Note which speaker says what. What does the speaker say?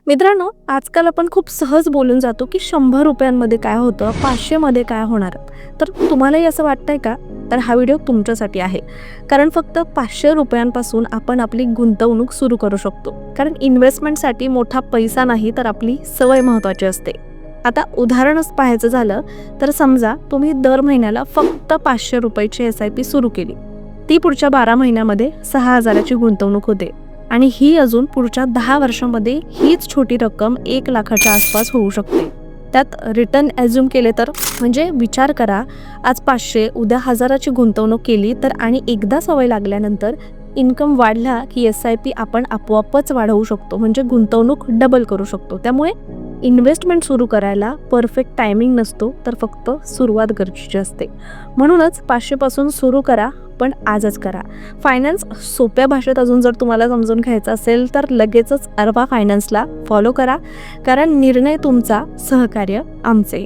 Speaker 1: मित्रांनो, आजकाल आपण खूप सहज बोलून जातो की 100 रुपयांमध्ये काय होतं, 500 मध्ये काय होणार. तर तुम्हालाही असं वाटतंय का? तर हा व्हिडिओ तुमच्यासाठी आहे. कारण फक्त 500 रुपयांपासून आपण आपली गुंतवणूक सुरू करू शकतो. कारण इन्व्हेस्टमेंटसाठी मोठा पैसा नाही, तर आपली सवय महत्त्वाची असते. आता उदाहरणच पाहायचं झालं तर समजा तुम्ही दर महिन्याला फक्त 500 रुपयाची SIP सुरू केली. ती पुढच्या 12 महिन्यामध्ये 6000ची गुंतवणूक होते. आणि ही अजून पुढच्या 10 वर्षांमध्ये हीच छोटी रक्कम 1 लाखाच्या आसपास होऊ शकते. त्यात रिटर्न ॲझ्युम केले तर म्हणजे विचार करा, आज 500 उद्या 1000ची गुंतवणूक केली तर आणि एकदा सवय लागल्यानंतर इन्कम वाढला की SIP आपण आपोआपच वाढवू शकतो, म्हणजे गुंतवणूक डबल करू शकतो. त्यामुळे इन्व्हेस्टमेंट सुरू करायला परफेक्ट टायमिंग नसतो, तर फक्त सुरुवात गरजेची असते. म्हणूनच 500 पासून सुरू करा, पण आजच करा. फायनान्स सोप्या भाषेत अजून जर तुम्हाला समजून घ्यायचं असेल तर लगेचच अरबा फायनान्सला फॉलो करा. कारण निर्णय तुमचा, सहकार्य आमचे.